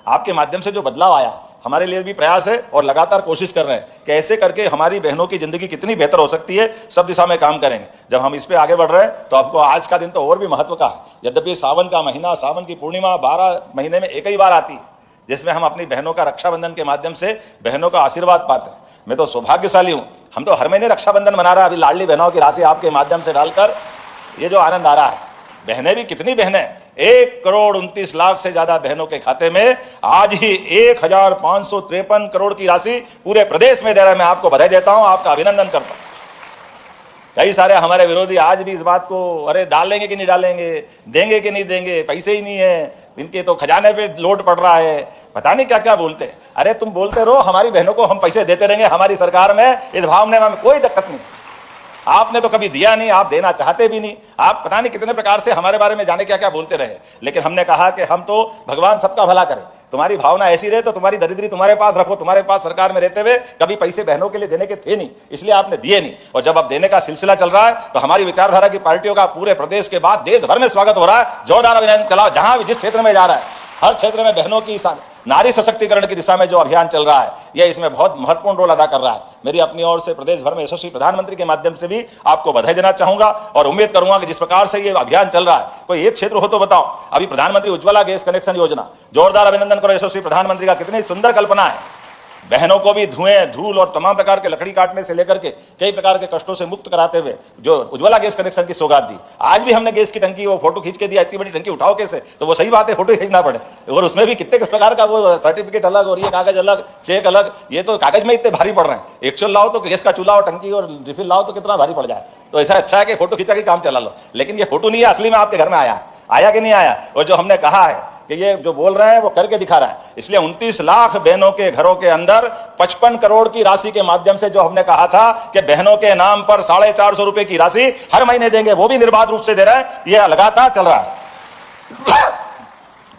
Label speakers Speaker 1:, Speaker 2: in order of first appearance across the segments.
Speaker 1: आपके माध्यम से जो बदलाव आया हमारे लिए भी प्रयास है और लगातार कोशिश कर रहे हैं कि ऐसे करके हमारी बहनों की जिंदगी कितनी बेहतर हो सकती है, सब दिशा में काम करेंगे। जब हम इस पे आगे बढ़ रहे हैं तो आपको आज का दिन तो और भी महत्व का है। यद्यपि सावन का महीना, सावन की पूर्णिमा 12 महीने में एक ही बार आती है, जिसमें हम अपनी बहनों का रक्षाबंधन के माध्यम से बहनों का आशीर्वाद पाते हैं। मैं तो सौभाग्यशाली हूं, हम तो हर महीने रक्षाबंधन मना रहा है। अभी लाडली बहनों की राशि आपके माध्यम से डालकर ये जो आनंद आ रहा है, बहनें भी कितनी बहनें, 1,29,00,000 से ज्यादा बहनों के खाते में आज ही 1,553 करोड़ की राशि पूरे प्रदेश में दे रहा है। मैं आपको बधाई देता हूं, आपका अभिनंदन करता हूं। कई सारे हमारे विरोधी आज भी इस बात को, अरे डालेंगे कि नहीं डालेंगे, देंगे कि नहीं देंगे, पैसे ही नहीं है, इनके तो खजाने पे लोड पड़ रहा है, पता नहीं क्या क्या बोलते हैं। अरे तुम बोलते रहो, हमारी बहनों को हम पैसे देते रहेंगे, हमारी सरकार में इस भावना में कोई दिक्कत नहीं। आपने तो कभी दिया नहीं, आप देना चाहते भी नहीं, आप पता नहीं कितने प्रकार से हमारे बारे में जाने क्या क्या बोलते रहे। लेकिन हमने कहा कि हम तो भगवान सबका भला करे, तुम्हारी भावना ऐसी रहे तो तुम्हारी दरिद्री तुम्हारे पास रखो। तुम्हारे पास सरकार में रहते हुए कभी पैसे बहनों के लिए देने के थे नहीं, इसलिए आपने दिए नहीं। और जब अब देने का सिलसिला चल रहा है तो हमारी विचारधारा की पार्टियों का पूरे प्रदेश के बाद देश भर में स्वागत हो रहा है। जोरदार अभिनंदन चलाओ। जहां भी जिस क्षेत्र में जा रहा है, हर क्षेत्र में बहनों की नारी सशक्तिकरण की दिशा में जो अभियान चल रहा है, यह इसमें बहुत महत्वपूर्ण रोल अदा कर रहा है। मेरी अपनी ओर से प्रदेश भर में यशस्वी प्रधानमंत्री के माध्यम से भी आपको बधाई देना चाहूंगा और उम्मीद करूंगा कि जिस प्रकार से ये अभियान चल रहा है, कोई एक क्षेत्र हो तो बताओ। अभी प्रधानमंत्री उज्ज्वला गैस कनेक्शन योजना, जोरदार अभिनंदन करो यशस्वी प्रधानमंत्री का, कितनी सुंदर कल्पना है। बहनों को भी धुएं, धूल और तमाम प्रकार के लकड़ी काटने से लेकर के कई प्रकार के कष्टों से मुक्त कराते हुए जो उज्ज्वला गैस कनेक्शन की सौगात दी। आज भी हमने गैस की टंकी वो फोटो खींच के दिया, इतनी बड़ी टंकी उठाओ कैसे, तो वो सही बात है, फोटो खींचना पड़े। और उसमें भी कितने प्रकार का वो सर्टिफिकेट अलग और ये कागज अलग, चेक अलग, ये तो कागज में इतने भारी पड़ रहे हैं। एक्चुअल लाओ तो गैस का चूल्हा और टंकी और रिफिल लाओ तो कितना भारी पड़ जाए। तो ऐसा अच्छा है कि फोटो खींचा के काम चला लो, लेकिन ये फोटो नहीं है, असली में आपके घर में आया कि नहीं आया। और जो हमने कहा है कि ये जो बोल रहे हैं वो करके दिखा रहा है। इसलिए 29 लाख बहनों के घरों के अंदर 55 करोड़ की राशि के माध्यम से जो हमने कहा था कि बहनों के नाम पर 450 रुपए की राशि हर महीने देंगे, वो भी निर्बाध रूप से दे रहा है। ये लगातार चल रहा है।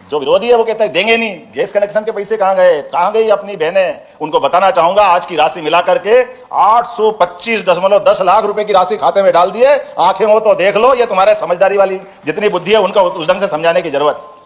Speaker 1: जो विरोधी है वो कहता है देंगे नहीं, गैस कनेक्शन के पैसे कहां गए, कहां गई अपनी बहनें, उनको बताना चाहूंगा आज की राशि मिलाकर के 825.10 लाख रुपए की राशि खाते में डाल दिए। आंखें हो तो देख लो, ये तुम्हारे समझदारी वाली जितनी बुद्धि है उनको उस ढंग से समझाने की जरूरत है।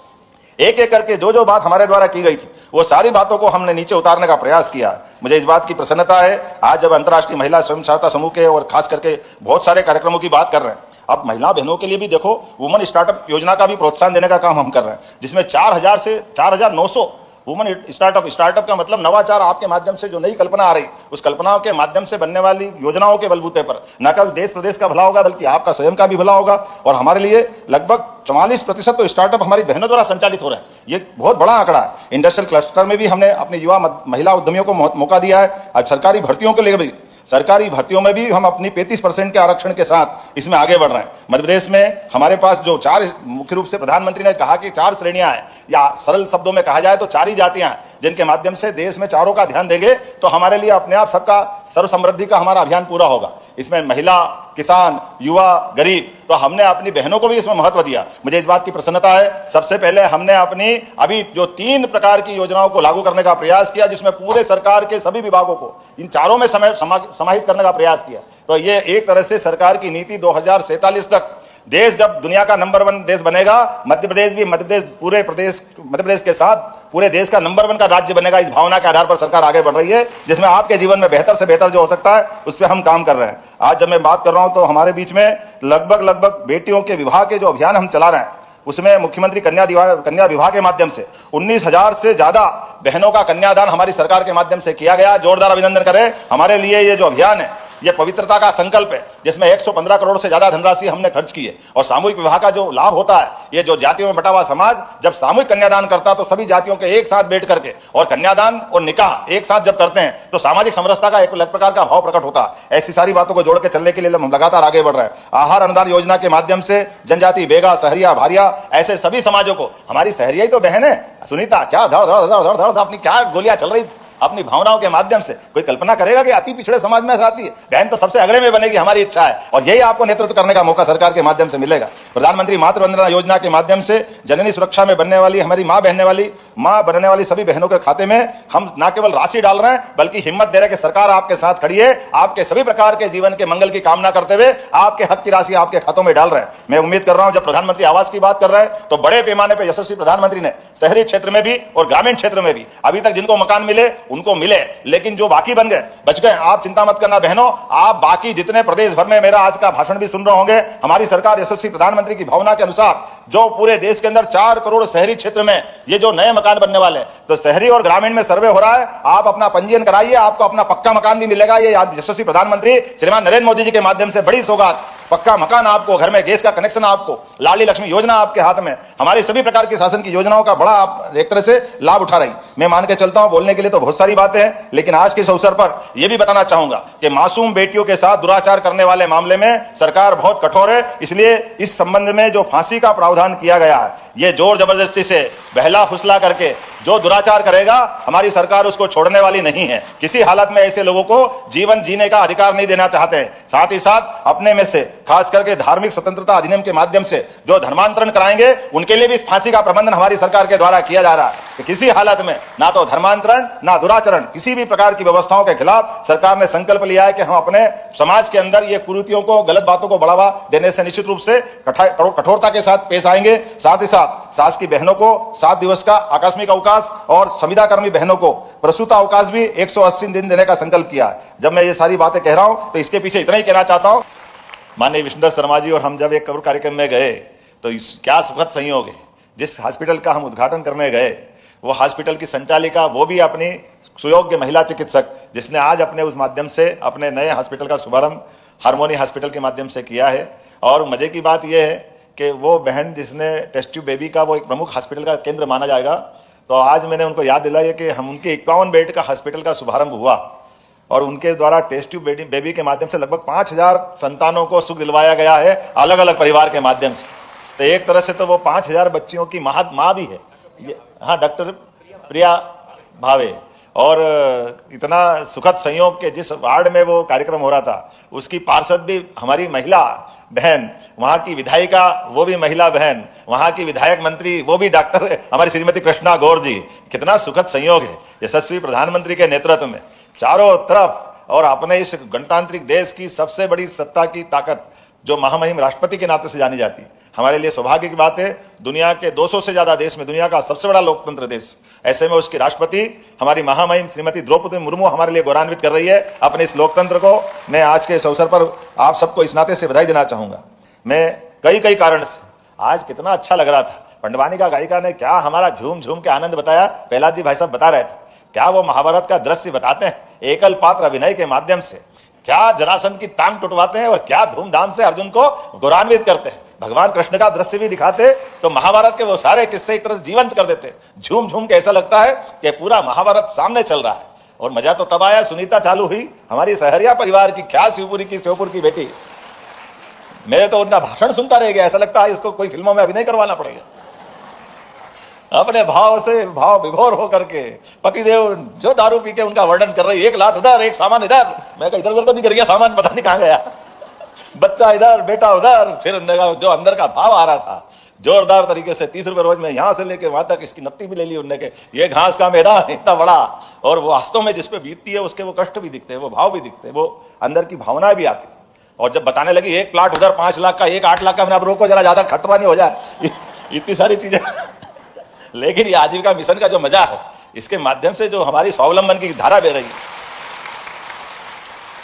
Speaker 1: एक एक करके जो जो बात हमारे द्वारा की गई थी वो सारी बातों को हमने नीचे उतारने का प्रयास किया। मुझे इस बात की प्रसन्नता है आज जब अंतर्राष्ट्रीय महिला स्वयं सहायता समूह के और खास करके बहुत सारे कार्यक्रमों की बात कर रहे हैं। अब महिला बहनों के लिए भी देखो, वुमन स्टार्टअप योजना का भी प्रोत्साहन देने का काम हम कर रहे हैं, जिसमें 4,000 से 4,900 वुमन स्टार्टअप का मतलब नवाचार आपके माध्यम से जो नई कल्पना आ रही, उस कल्पनाओं के माध्यम से बनने वाली योजनाओं के बलबूते पर न केवल देश प्रदेश का भला होगा बल्कि आपका स्वयं का भी भला होगा। और हमारे लिए लगभग 44% तो स्टार्टअप हमारी बहनों द्वारा संचालित हो रहे हैं। ये बहुत बड़ा आंकड़ा है। इंडस्ट्रियल क्लस्टर में भी हमने अपने युवा महिला उद्यमियों को मौका दिया है। अब सरकारी भर्तियों के लिए भी, सरकारी भर्तियों में भी हम अपनी 35% के आरक्षण के साथ इसमें आगे बढ़ रहे हैं। मध्य प्रदेश में हमारे पास जो 4, मुख्य रूप से प्रधानमंत्री ने कहा कि 4 श्रेणियां हैं, या सरल शब्दों में कहा जाए तो 4 ही जातियां हैं, जिनके माध्यम से देश में चारों का ध्यान देंगे तो हमारे लिए अपने आप सबका सर्व समृद्धि का हमारा अभियान पूरा होगा। इसमें महिला, किसान, युवा, गरीब, तो हमने अपनी बहनों को भी इसमें महत्व दिया। मुझे इस बात की प्रसन्नता है। सबसे पहले हमने अपनी अभी जो 3 प्रकार की योजनाओं को लागू करने का प्रयास किया, जिसमें पूरे सरकार के सभी विभागों को इन चारों में समाहित करने का प्रयास किया। तो ये एक तरह से सरकार की नीति 2047 तक देश जब दुनिया का नंबर 1 देश बनेगा, मध्य प्रदेश मध्य प्रदेश के साथ पूरे देश का नंबर 1 का राज्य बनेगा। इस भावना के आधार पर सरकार आगे बढ़ रही है, जिसमें आपके जीवन में बेहतर से बेहतर जो हो सकता है उस पर हम काम कर रहे हैं। आज जब मैं बात कर रहा हूं तो हमारे बीच में लगभग बेटियों के विवाह के जो अभियान हम चला रहे हैं, उसमें मुख्यमंत्री कन्या विवाह के माध्यम से 19,000 से ज्यादा बहनों का कन्यादान हमारी सरकार के माध्यम से किया गया। जोरदार अभिनंदन करें। हमारे लिए ये जो अभियान है ये पवित्रता का संकल्प है, जिसमें 115 करोड़ से ज्यादा धनराशि हमने खर्च की है। और सामूहिक विवाह का जो लाभ होता है, ये जो जातियों में बटा हुआ समाज जब सामूहिक कन्यादान करता तो सभी जातियों के एक साथ बैठ करके और कन्यादान और निकाह एक साथ जब करते हैं तो सामाजिक समरसता का एक अलग प्रकार का भाव प्रकट होता है। ऐसी सारी बातों को जोड़ के चलने के लिए हम लगातार आगे बढ़ रहे हैं। आहार अनुदान योजना के माध्यम से जनजाति, बेगा, सहरिया, भारिया, ऐसे सभी समाजों को, हमारी सहरिया ही तो बहन है सुनीता, क्या धड़ धड़ धड़ धड़ धड़ अपनी क्या गोलियां चल रही अपनी भावनाओं के माध्यम से। कोई कल्पना करेगा कि अति पिछड़े समाज में आती है बहन तो सबसे अगड़े में बनेगी, हमारी इच्छा है और यही आपको नेतृत्व करने का मौका सरकार के माध्यम से मिलेगा। प्रधानमंत्री मातृ वंदना योजना के माध्यम से जननी सुरक्षा में बनने वाली, हमारी मां बनने वाली सभी बहनों के खाते में हम न केवल राशि डाल रहे हैं बल्कि हिम्मत दे रहे हैं कि सरकार आपके साथ खड़ी है, आपके सभी प्रकार के जीवन के मंगल की कामना करते हुए आपके हक की राशि आपके खातों में डाल रहे हैं। मैं उम्मीद कर रहा हूं जब प्रधानमंत्री आवास की बात कर रहे हैं तो बड़े पैमाने पर यशस्वी प्रधानमंत्री ने शहरी क्षेत्र में भी और ग्रामीण क्षेत्र में भी अभी तक जिनको मकान मिले उनको मिले, लेकिन जो बाकी बन गए बच गए, आप चिंता मत करना बहनों, आप बाकी जितने प्रदेश भर में मेरा आज का भाषण भी सुन रहे होंगे, हमारी सरकार यशस्वी प्रधानमंत्री की भावना के अनुसार जो पूरे देश के अंदर 4 करोड़ शहरी क्षेत्र में ये जो नए मकान बनने वाले हैं, तो शहरी और ग्रामीण में सर्वे हो रहा है, आप अपना पंजीयन कराइए, आपको अपना पक्का मकान भी मिलेगा। ये यशस्वी प्रधानमंत्री श्रीमान नरेंद्र मोदी जी के माध्यम से बड़ी सौगात, पक्का मकान आपको, घर में गैस का कनेक्शन आपको, लाडली लक्ष्मी योजना आपके हाथ में, हमारी सभी प्रकार की शासन की योजनाओं का बड़ा आप एक तरह से लाभ उठा रही। मैं मान के चलता हूं, बोलने के लिए तो बहुत सारी बातें हैं, लेकिन आज के इस अवसर पर यह भी बताना चाहूंगा कि मासूम बेटियों के साथ दुराचार करने वाले मामले में सरकार बहुत कठोर है। इसलिए इस संबंध में जो फांसी का प्रावधान किया गया है, यह जोर जबरदस्ती से बहला फुसला करके जो दुराचार करेगा, हमारी सरकार उसको छोड़ने वाली नहीं है। किसी हालत में ऐसे लोगों को जीवन जीने का अधिकार नहीं देना चाहते हैं। साथ ही साथ अपने में से खास करके धार्मिक स्वतंत्रता अधिनियम के माध्यम से जो धर्मांतरण कराएंगे उनके लिए भी इस फांसी का प्रबंधन हमारी सरकार के द्वारा किया जा रहा है कि किसी हालत में ना तो धर्मांतरण ना दुराचरण, किसी भी प्रकार की व्यवस्थाओं के खिलाफ सरकार ने संकल्प लिया है कि हम अपने समाज के अंदर ये कुरीतियों को, गलत बातों को बढ़ावा देने से निश्चित रूप से कठोरता के साथ पेश आएंगे। साथ ही साथ सास की बहनों को 7 दिवस का आकस्मिक अवकाश और संविदा कर्मी बहनों को प्रसूता अवकाश भी 180 दिन देने का संकल्प किया है। जब मैं ये सारी बातें कह रहा हूं तो इसके पीछे इतना ही कहना चाहता हूं, माननीय विष्णुदत्त शर्मा जी और हम जब एक कब्र कार्यक्रम में गए तो क्या सुखद संयोग है। जिस हॉस्पिटल का हम उद्घाटन करने गए वो हॉस्पिटल की संचालिका, वो भी अपनी सुयोग्य महिला चिकित्सक, जिसने आज अपने उस माध्यम से अपने नए हॉस्पिटल का शुभारंभ हार्मोनी हॉस्पिटल के माध्यम से किया है। और मजे की बात यह है कि वो बहन जिसने टेस्ट ट्यूब बेबी का वो एक प्रमुख हॉस्पिटल का केंद्र माना जाएगा, तो आज मैंने उनको याद दिलाया कि हम उनके 51 बेड का हॉस्पिटल का शुभारंभ हुआ और उनके द्वारा टेस्ट ट्यूब बेबी के माध्यम से लगभग 5000 संतानों को सुख दिलवाया गया है अलग अलग परिवार के माध्यम से। तो एक तरह से तो वो 5000 बच्चियों की माँ भी है। हाँ, डॉक्टर प्रिया भावे। और इतना सुखद संयोग के जिस वार्ड में वो कार्यक्रम हो रहा था उसकी पार्षद भी हमारी महिला बहन, वहां की विधायिका वो भी महिला बहन, वहां की विधायक मंत्री वो भी डॉक्टर हमारी श्रीमती कृष्णा गौर जी। कितना सुखद संयोग है यशस्वी प्रधानमंत्री के नेतृत्व में चारों तरफ। और अपने इस गणतांत्रिक देश की सबसे बड़ी सत्ता की ताकत जो महामहिम राष्ट्रपति के नाते से जानी जाती है, हमारे लिए सौभाग्य की बात है। दुनिया के 200 से ज्यादा देश में, दुनिया का सबसे बड़ा लोकतंत्र देश, ऐसे में उसकी राष्ट्रपति हमारी महामहिम श्रीमती द्रौपदी मुर्मू हमारे लिए गौरवान्वित कर रही है अपने इस लोकतंत्र को। मैं आज के इस अवसर पर आप सबको इस नाते से बधाई देना चाहूंगा। मैं कई कारण से आज कितना अच्छा लग रहा था। पंडवानी का गायिका ने क्या हमारा झूम झूम के आनंद बताया, प्रहलाद जी भाई साहब बता रहे थे, क्या वो महाभारत का दृश्य बताते हैं एकल पात्र अभिनय के माध्यम से, क्या जरासंध की टांग टुटवाते हैं और क्या धूमधाम से अर्जुन को गौरवान्वित करते हैं। भगवान कृष्ण का दृश्य भी दिखाते तो महाभारत के वो सारे किस्से एक तरह से जीवंत कर देते। झूम झूम के ऐसा लगता है कि पूरा महाभारत सामने चल रहा है। और मजा तो तब आया, सुनीता चालू हुई हमारी सहरिया परिवार की, क्या शिवपुर की बेटी। मैं तो उनका भाषण सुनता रह गया, ऐसा लगता है इसको कोई फिल्मों में अभिनय करवाना पड़ेगा। अपने भाव से भाव विभोर होकर के पतिदेव जो दारू पी के उनका वर्णन कर रही, 1 लाख इधर, एक सामान इधर। मैं इधर उधर तो नहीं कर गया, सामान पता नहीं कहां गया, बच्चा इधर बेटा उधर। फिर जो अंदर का भाव आ रहा था जोरदार तरीके से, 30 रुपए रोज में यहां से लेके वहां तक इसकी नत्ती भी ले ली उनने के, ये घास का मैदान इतना बड़ा। और वो वास्तव में जिसपे बीतती है उसके वो कष्ट भी दिखते हैं, वो भाव भी दिखते हैं, वो अंदर की भावनाएं भी आती। और जब बताने लगी 1 प्लाट उधर 5 लाख का, 1 8 लाख का, मैंने अब रोको जरा, ज्यादा खटरा नहीं हो जाए इतनी सारी चीजें लेकिन ये आजीविका मिशन का जो मजा है, इसके माध्यम से जो हमारी स्वावलंबन की धारा बह रही है,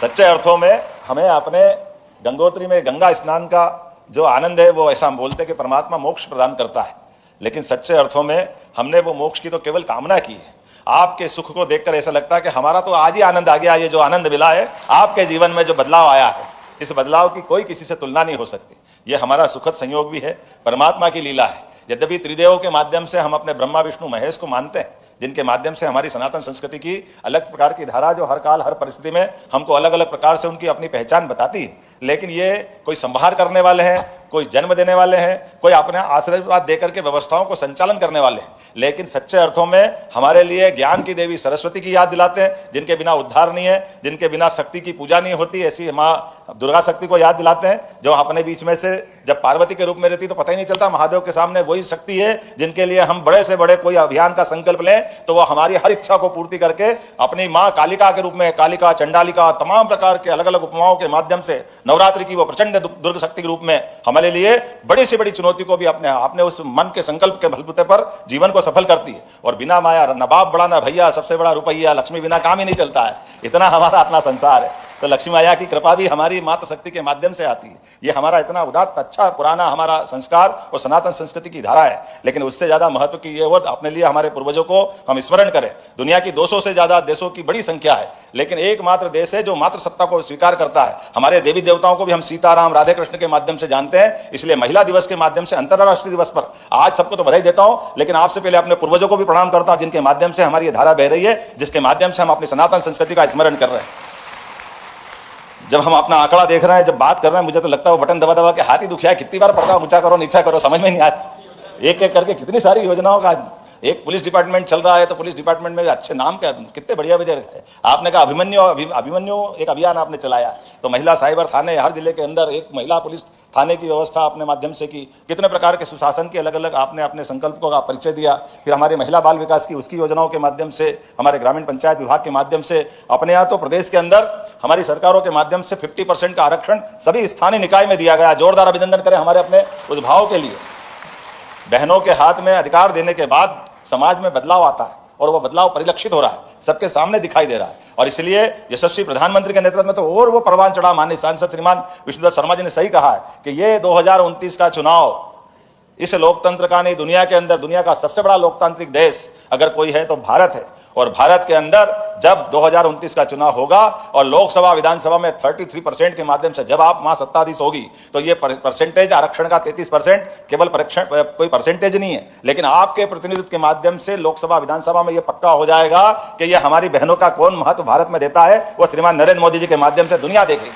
Speaker 1: सच्चे अर्थों में हमें अपने गंगोत्री में गंगा स्नान का जो आनंद है, वो ऐसा बोलते कि परमात्मा मोक्ष प्रदान करता है, लेकिन सच्चे अर्थों में हमने वो मोक्ष की तो केवल कामना की है। आपके सुख को देखकर ऐसा लगता है कि हमारा तो आज ही आनंद आ गया। ये जो आनंद मिला है, आपके जीवन में जो बदलाव आया है, इस बदलाव की कोई किसी से तुलना नहीं हो सकती। ये हमारा सुखद संयोग भी है, परमात्मा की लीला है। यद्यपि त्रिदेवों के माध्यम से हम अपने ब्रह्मा विष्णु महेश को मानते हैं, जिनके माध्यम से हमारी सनातन संस्कृति की अलग प्रकार की धारा जो हर काल हर परिस्थिति में हमको अलग अलग प्रकार से उनकी अपनी पहचान बताती है, लेकिन ये कोई संभार करने वाले हैं, कोई जन्म देने वाले हैं, कोई अपने आशीर्वाद देकर के व्यवस्थाओं को संचालन करने वाले हैं, लेकिन सच्चे अर्थों में हमारे लिए ज्ञान की देवी सरस्वती की याद दिलाते हैं, जिनके बिना उद्धार नहीं है, जिनके बिना शक्ति की पूजा नहीं होती। ऐसी माँ दुर्गा शक्ति को याद दिलाते हैं, जो अपने बीच में से जब पार्वती के रूप में रहती तो पता ही नहीं चलता महादेव के सामने वही शक्ति है जिनके लिए हम बड़े से बड़े कोई अभियान का संकल्प लें तो वह हमारी हर इच्छा को पूर्ति करके अपनी माँ कालिका के रूप में, कालिका, चंडालिका, तमाम प्रकार के अलग अलग उपमाओं के माध्यम से नवरात्रि की वो प्रचंड दुर्ग शक्ति के रूप में हमारे लिए बड़ी से बड़ी चुनौती को भी अपने उस मन के संकल्प के बलबूते पर जीवन को सफल करती है। और बिना माया न बाप बड़ा न भैया, सबसे बड़ा रुपया, लक्ष्मी बिना काम ही नहीं चलता है। इतना हमारा अपना संसार है, तो लक्ष्मी माया की कृपा भी हमारी मातृ शक्ति के माध्यम से आती है। ये हमारा इतना उदात्त, अच्छा, पुराना हमारा संस्कार और सनातन संस्कृति की धारा है। लेकिन उससे ज्यादा महत्व की ये और अपने लिए हमारे पूर्वजों को हम स्मरण करें। दुनिया की 200 से ज्यादा देशों की बड़ी संख्या है, लेकिन एकमात्र देश है जो मातृ सत्ता को स्वीकार करता है। हमारे देवी देवताओं को भी हम सीताराम, राधे कृष्ण के माध्यम से जानते हैं। इसलिए महिला दिवस के माध्यम से, अंतर्राष्ट्रीय दिवस पर आज सबको तो बधाई देता हूं, लेकिन आपसे पहले अपने पूर्वजों को भी प्रणाम करता हूं, जिनके माध्यम से हमारी ये धारा बह रही है, जिसके माध्यम से हम अपनी सनातन संस्कृति का स्मरण कर रहे हैं। जब हम अपना आंकड़ा देख रहे हैं, जब बात कर रहे हैं, मुझे तो लगता है वो बटन दबा दबा के हाथ ही दुखिया, कितनी बार पड़ता, ऊंचा करो नीचा करो, समझ में नहीं आता। एक एक करके कितनी सारी योजनाओं का, एक पुलिस डिपार्टमेंट चल रहा है तो पुलिस डिपार्टमेंट में अच्छे नाम क्या, कितने बढ़िया बढ़िया है। आपने कहा अभिमन्यु एक अभियान आपने चलाया, तो महिला साइबर थाने, हर जिले के अंदर एक महिला पुलिस थाने की व्यवस्था अपने माध्यम से की। कितने प्रकार के सुशासन के अलग अलग आपने अपने संकल्प का परिचय दिया। फिर हमारी महिला बाल विकास की, उसकी योजनाओं के माध्यम से, हमारे ग्रामीण पंचायत विभाग के माध्यम से, अपने यहाँ तो प्रदेश के अंदर हमारी सरकारों के माध्यम से 50% का आरक्षण सभी स्थानीय निकाय में दिया गया। जोरदार अभिनंदन करें हमारे अपने उस भाव के लिए। बहनों के हाथ में अधिकार देने के बाद समाज में बदलाव आता है, और वो बदलाव परिलक्षित हो रहा है, सबके सामने दिखाई दे रहा है। और इसलिए यशस्वी प्रधानमंत्री के नेतृत्व में तो और वो परवान चढ़ा। माननीय सांसद श्रीमान विष्णुदत्त शर्मा जी ने सही कहा है कि ये 2029 का चुनाव इस लोकतंत्र का नहीं, दुनिया के अंदर, दुनिया का सबसे बड़ा लोकतांत्रिक देश अगर कोई है तो भारत है। और भारत के अंदर जब 2029 का चुनाव होगा और लोकसभा विधानसभा में 33% के माध्यम से जब आप वहां सत्ताधीश होगी, तो ये परसेंटेज आरक्षण का 33% केवल कोई परसेंटेज नहीं है, लेकिन आपके प्रतिनिधित्व के माध्यम से लोकसभा विधानसभा में ये पक्का हो जाएगा कि ये हमारी बहनों का कौन महत्व भारत में देता है, वो श्रीमान नरेंद्र मोदी जी के माध्यम से दुनिया देखेगी।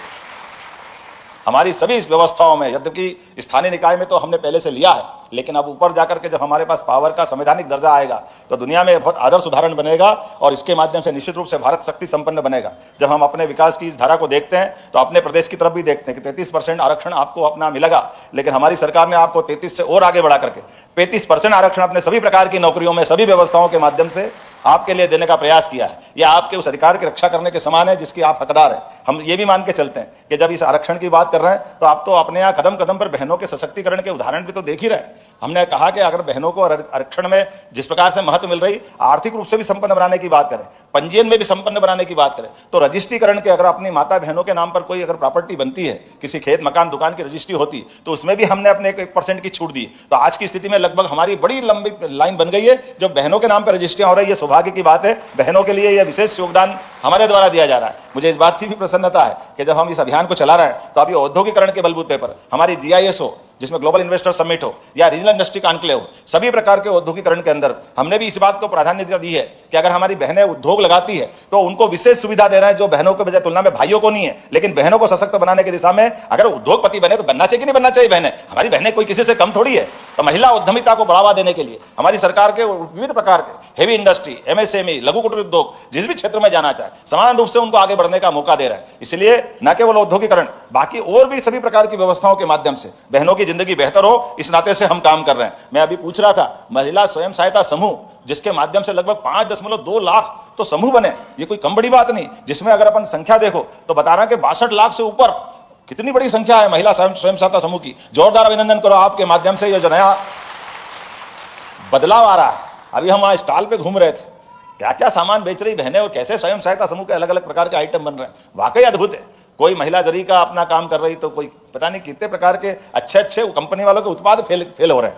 Speaker 1: हमारी सभी व्यवस्थाओं में, यद्यपि स्थानीय निकाय में तो हमने पहले से लिया है, लेकिन अब ऊपर जाकर के जब हमारे पास पावर का संवैधानिक दर्जा आएगा तो दुनिया में बहुत आदर्श उदाहरण बनेगा, और इसके माध्यम से निश्चित रूप से भारत शक्ति संपन्न बनेगा। जब हम अपने विकास की इस धारा को देखते हैं तो अपने प्रदेश की तरफ भी देखते हैं कि 33% आरक्षण आपको अपना मिलेगा, लेकिन हमारी सरकार ने आपको 33 से और आगे बढ़ा करके 35% आरक्षण अपने सभी प्रकार की नौकरियों में, सभी व्यवस्थाओं के माध्यम से आपके लिए देने का प्रयास किया है। यह आपके उस अधिकार की रक्षा करने के समान है जिसकी आप हकदार हैं। हम ये भी मान के चलते हैं कि जब इस आरक्षण की बात कर रहे हैं तो आप तो अपने यहाँ कदम कदम पर बहनों के सशक्तिकरण के उदाहरण भी तो देख ही रहे हैं। हमने कहा कि अगर बहनों को आरक्षण में जिस प्रकार से महत्व मिल रही, आर्थिक रूप से भी संपन्न बनाने की बात करें, पंजीयन में भी संपन्न बनाने की बात करें, तो रजिस्ट्रीकरण के अगर अपनी माता बहनों के नाम पर कोई अगर प्रॉपर्टी बनती है, किसी खेत मकान दुकान की रजिस्ट्री होती, तो उसमें भी हमने अपने 1% की छूट दी। तो आज की स्थिति में लगभग हमारी बड़ी लंबी लाइन बन गई है जो बहनों के नाम पर रजिस्ट्रियां हो रही है। सौभाग्य की बात है, बहनों के लिए यह विशेष योगदान हमारे द्वारा दिया जा रहा है। मुझे इस बात की भी प्रसन्नता है कि जब हम इस अभियान को चला रहे हैं तो अभी औद्योगिकरण के बलबूते पर हमारी GIS हो, जिसमें ग्लोबल इन्वेस्टर समिट हो या रीजनल इंडस्ट्री कॉन्क्लेव हो, सभी प्रकार के औद्योगिकरण के अंदर हमने भी इस बात को प्राधान्यता दी है कि अगर हमारी बहनें उद्योग लगाती है तो उनको विशेष सुविधा दे रहे हैं, जो बहनों के बजाय तुलना में भाइयों को नहीं है। लेकिन बहनों को सशक्त बनाने की दिशा में अगर उद्योगपति बने तो बनना चाहिए कि नहीं बनना चाहिए? बहनें, हमारी बहनें कोई किसी से कम थोड़ी है। तो महिला उद्यमिता को बढ़ावा देने के लिए हमारी सरकार के विविध प्रकार के हेवी इंडस्ट्री, MSME, लघु कुटीर उद्योग, जिस भी क्षेत्र में जाना चाहे, समान रूप से उनको आगे बढ़ने का मौका दे रहे हैं। इसलिए न केवल औद्योगिकरण, बाकी और भी सभी प्रकार की व्यवस्थाओं के माध्यम से बहनों की जिंदगी बेहतर हो, इस नाते से हम काम कर रहे हैं। मैं अभी पूछ रहा था, महिला स्वयं सहायता समूह, जिसके माध्यम से लगभग 5.2 लाख तो समूह बने, ये कोई कम बड़ी बात नहीं। जिसमें अगर अपन संख्या देखो तो बता रहा है कि 62 लाख से ऊपर, कितनी बड़ी संख्या है महिला स्वयं सहायता समूह की। जोरदार अभिनंदन करो आपके माध्यम से ये जो नया बदलाव आ रहा है। अभी हम वहां स्टॉल पे घूम रहे थे, क्या क्या सामान बेच रही बहनें और कैसे स्वयं सहायता समूह के अलग अलग प्रकार के आइटम बन रहे हैं, वाकई अद्भुत है। कोई महिला जरी का अपना काम कर रही तो कोई पता नहीं कितने प्रकार के अच्छे कंपनी वालों के उत्पाद फेल हो रहे हैं।